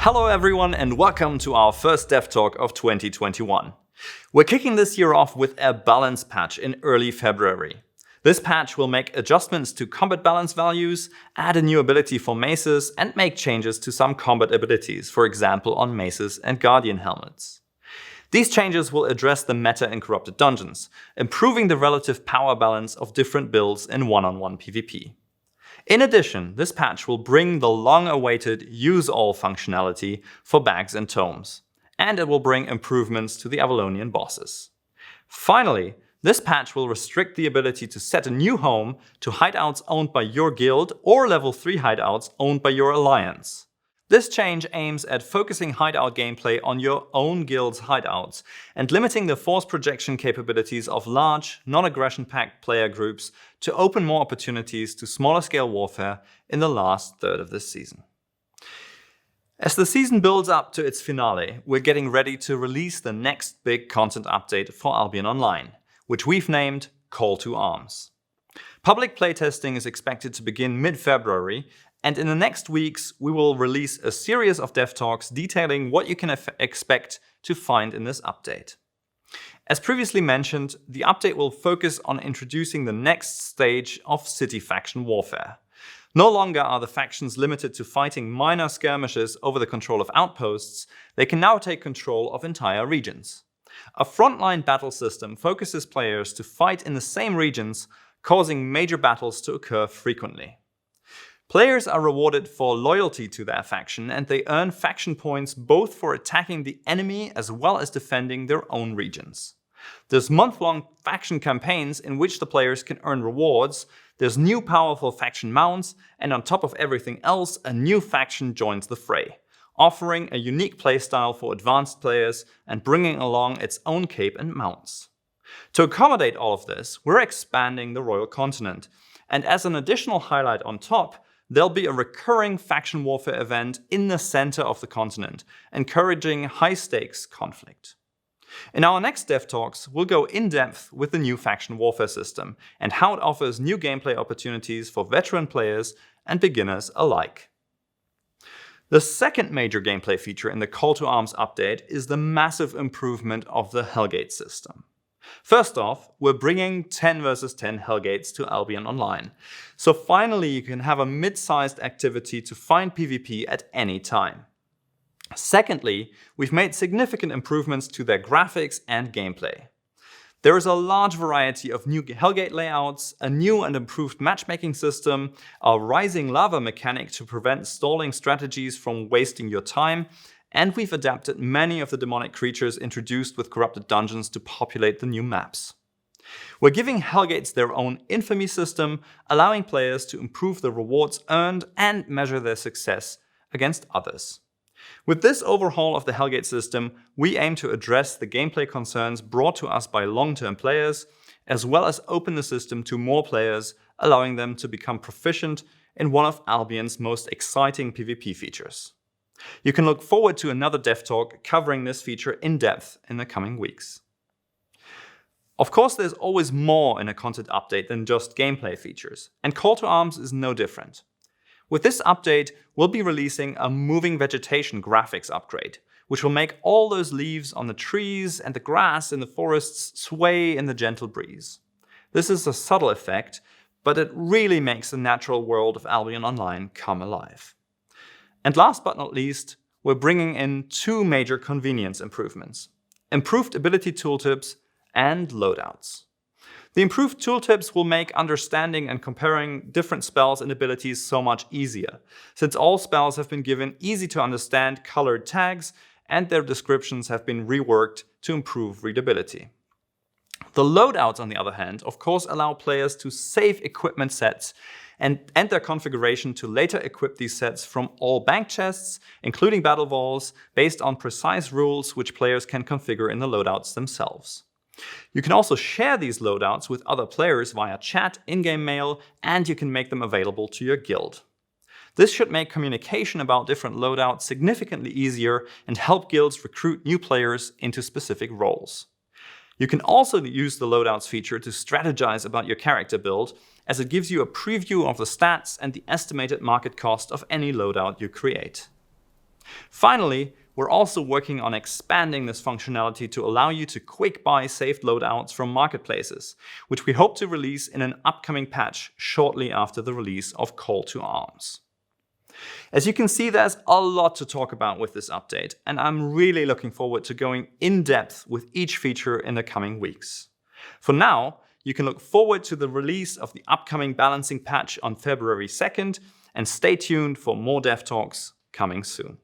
Hello everyone and welcome to our first Dev Talk of 2021. We're kicking this year off with a balance patch in early February. This patch will make adjustments to combat balance values, add a new ability for maces, and make changes to some combat abilities, for example on maces and guardian helmets. These changes will address the meta in Corrupted Dungeons, improving the relative power balance of different builds in one-on-one PvP. In addition, this patch will bring the long-awaited Use All functionality for bags and tomes, and it will bring improvements to the Avalonian bosses. Finally, this patch will restrict the ability to set a new home to hideouts owned by your guild or level 3 hideouts owned by your alliance. This change aims at focusing hideout gameplay on your own guild's hideouts and limiting the force projection capabilities of large, non-aggression-packed player groups to open more opportunities to smaller-scale warfare in the last third of this season. As the season builds up to its finale, we're getting ready to release the next big content update for Albion Online, which we've named Call to Arms. Public playtesting is expected to begin mid-February, and in the next weeks, we will release a series of dev talks detailing what you can expect to find in this update. As previously mentioned, the update will focus on introducing the next stage of city faction warfare. No longer are the factions limited to fighting minor skirmishes over the control of outposts, they can now take control of entire regions. A frontline battle system focuses players to fight in the same regions, causing major battles to occur frequently. Players are rewarded for loyalty to their faction, and they earn faction points both for attacking the enemy as well as defending their own regions. There's month-long faction campaigns in which the players can earn rewards, there's new powerful faction mounts, and on top of everything else, a new faction joins the fray, offering a unique playstyle for advanced players and bringing along its own cape and mounts. To accommodate all of this, we're expanding the Royal Continent, and as an additional highlight on top, there'll be a recurring faction warfare event in the center of the continent, encouraging high-stakes conflict. In our next Dev Talks, we'll go in-depth with the new faction warfare system and how it offers new gameplay opportunities for veteran players and beginners alike. The second major gameplay feature in the Call to Arms update is the massive improvement of the Hellgate system. First off, we're bringing 10 vs 10 Hellgates to Albion Online. So finally you can have a mid-sized activity to find PvP at any time. Secondly, we've made significant improvements to their graphics and gameplay. There is a large variety of new Hellgate layouts, a new and improved matchmaking system, a rising lava mechanic to prevent stalling strategies from wasting your time, and we've adapted many of the demonic creatures introduced with Corrupted Dungeons to populate the new maps. We're giving Hellgates their own infamy system, allowing players to improve the rewards earned and measure their success against others. With this overhaul of the Hellgate system, we aim to address the gameplay concerns brought to us by long-term players, as well as open the system to more players, allowing them to become proficient in one of Albion's most exciting PvP features. You can look forward to another Dev Talk covering this feature in depth in the coming weeks. Of course, there's always more in a content update than just gameplay features, and Call to Arms is no different. With this update, we'll be releasing a moving vegetation graphics upgrade, which will make all those leaves on the trees and the grass in the forests sway in the gentle breeze. This is a subtle effect, but it really makes the natural world of Albion Online come alive. And last but not least, we're bringing in two major convenience improvements: improved ability tooltips and loadouts. The improved tooltips will make understanding and comparing different spells and abilities so much easier, since all spells have been given easy-to-understand colored tags and their descriptions have been reworked to improve readability. The loadouts, on the other hand, of course allow players to save equipment sets and their configuration to later equip these sets from all bank chests, including battle walls, based on precise rules which players can configure in the loadouts themselves. You can also share these loadouts with other players via chat, in-game mail, and you can make them available to your guild. This should make communication about different loadouts significantly easier and help guilds recruit new players into specific roles. You can also use the loadouts feature to strategize about your character build, as it gives you a preview of the stats and the estimated market cost of any loadout you create. Finally, we're also working on expanding this functionality to allow you to quick buy saved loadouts from marketplaces, which we hope to release in an upcoming patch shortly after the release of Call to Arms. As you can see, there's a lot to talk about with this update, and I'm really looking forward to going in depth with each feature in the coming weeks. For now, you can look forward to the release of the upcoming balancing patch on February 2nd, and stay tuned for more Dev Talks coming soon.